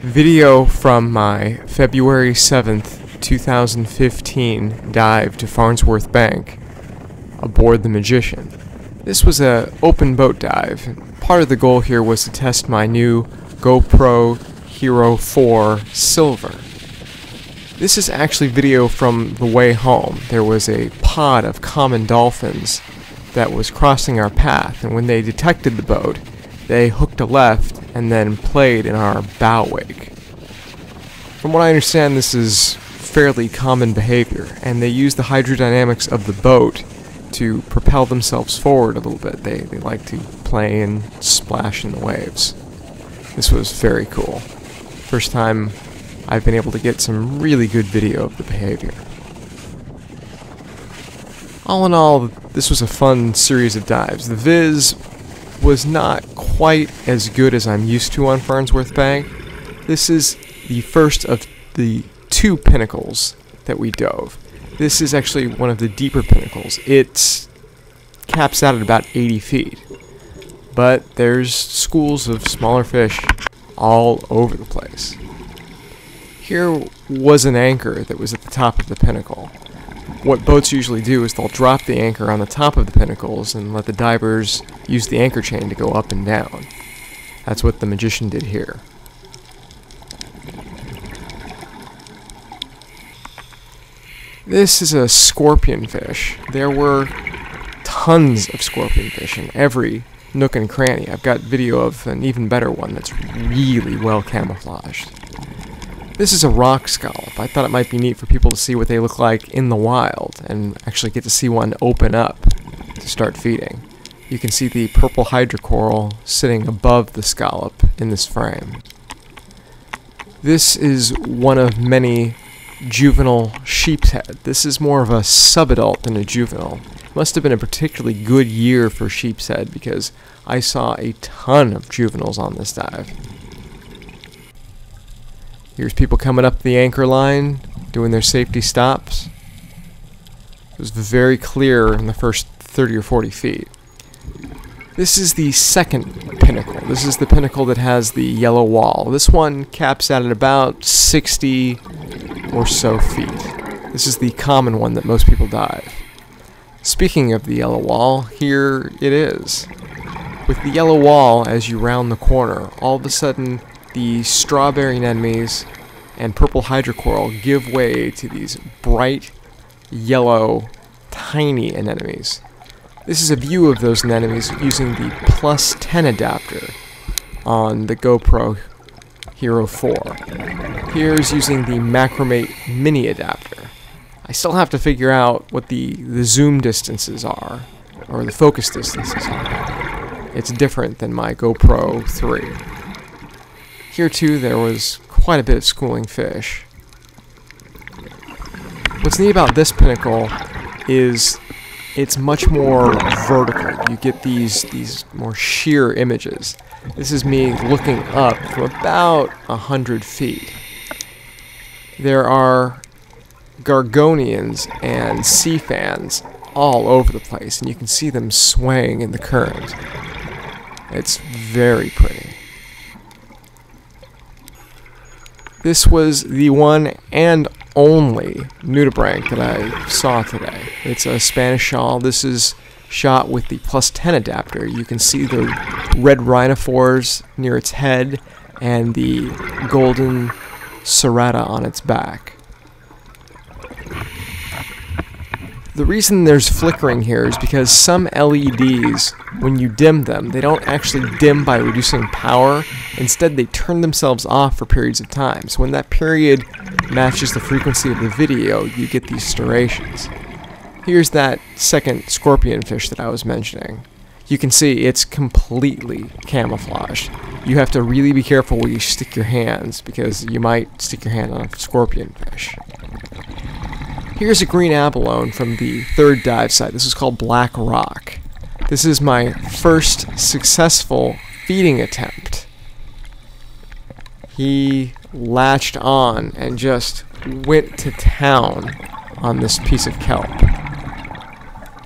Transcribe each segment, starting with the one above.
Video from my February 7th, 2015 dive to Farnsworth Bank aboard the Magician. This was an open boat dive. Part of the goal here was to test my new GoPro Hero 4 Silver. This is actually video from the way home. There was a pod of common dolphins that was crossing our path, and when they detected the boat, they hooked a left and then played in our bow wake. From what I understand, this is fairly common behavior, and they use the hydrodynamics of the boat to propel themselves forward a little bit. They like to play and splash in the waves. This was very cool. First time I've been able to get some really good video of the behavior. All in all, this was a fun series of dives. The viz was not quite as good as I'm used to on Farnsworth Bank. This is the first of the two Pinnacles that we dove. This is actually one of the deeper Pinnacles. It caps out at about 80 feet. But there's schools of smaller fish all over the place. Here was an anchor that was at the top of the Pinnacle. What boats usually do is they'll drop the anchor on the top of the Pinnacles and let the divers use the anchor chain to go up and down. That's what the Magician did here. This is a scorpionfish. There were tons of scorpionfish in every nook and cranny. I've got video of an even better one that's really well camouflaged. This is a rock scallop. I thought it might be neat for people to see what they look like in the wild and actually get to see one open up to start feeding. You can see the purple hydrocoral sitting above the scallop in this frame. This is one of many juvenile sheephead. This is more of a subadult than a juvenile. Must have been a particularly good year for sheephead because I saw a ton of juveniles on this dive. Here's people coming up the anchor line, doing their safety stops. It was very clear in the first 30 or 40 feet. This is the second Pinnacle. This is the Pinnacle that has the yellow wall. This one caps out at about 60 or so feet. This is the common one that most people dive. Speaking of the yellow wall, here it is. With the yellow wall, as you round the corner, all of a sudden the strawberry anemones and purple hydrocoral give way to these bright yellow tiny anemones. This is a view of those anemones using the +10 adapter on the GoPro Hero 4. Here's using the Macromate mini adapter. I still have to figure out what the zoom distances are, or the focus distances are. It's different than my GoPro 3. Here too there was quite a bit of schooling fish. What's neat about this Pinnacle is it's much more vertical. You get these more sheer images. This is me looking up from about 100 feet. There are Gorgonians and sea fans all over the place, and you can see them swaying in the current. It's very pretty. This was the one and only nudibranch that I saw today. It's a Spanish shawl. This is shot with the +10 adapter. You can see the red rhinophores near its head and the golden serrata on its back. The reason there's flickering here is because some LEDs, when you dim them, they don't actually dim by reducing power. Instead, they turn themselves off for periods of time. So when that period matches the frequency of the video, you get these striations. Here's that second scorpionfish that I was mentioning. You can see it's completely camouflaged. You have to really be careful where you stick your hands because you might stick your hand on a scorpionfish. Here's a green abalone from the third dive site. This is called Black Rock. This is my first successful feeding attempt. He latched on and just went to town on this piece of kelp.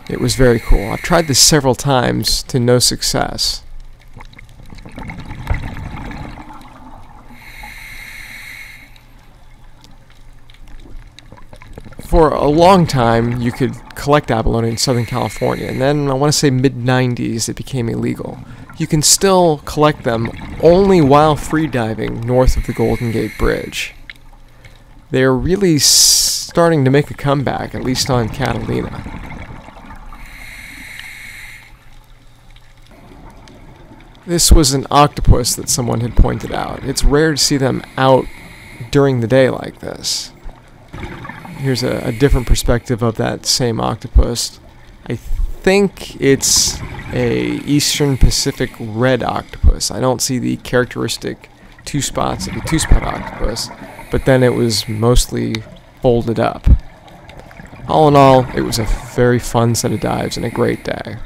It was very cool. I've tried this several times to no success. for a long time, you could collect abalone in Southern California, and then I want to say mid-90s it became illegal. You can still collect them only while freediving north of the Golden Gate Bridge. They're really starting to make a comeback, at least on Catalina. This was an octopus that someone had pointed out. It's rare to see them out during the day like this. Here's a different perspective of that same octopus. I think it's a Eastern Pacific red octopus. I don't see the characteristic two spots of a two-spot octopus, but then it was mostly folded up. All in all, it was a very fun set of dives and a great day.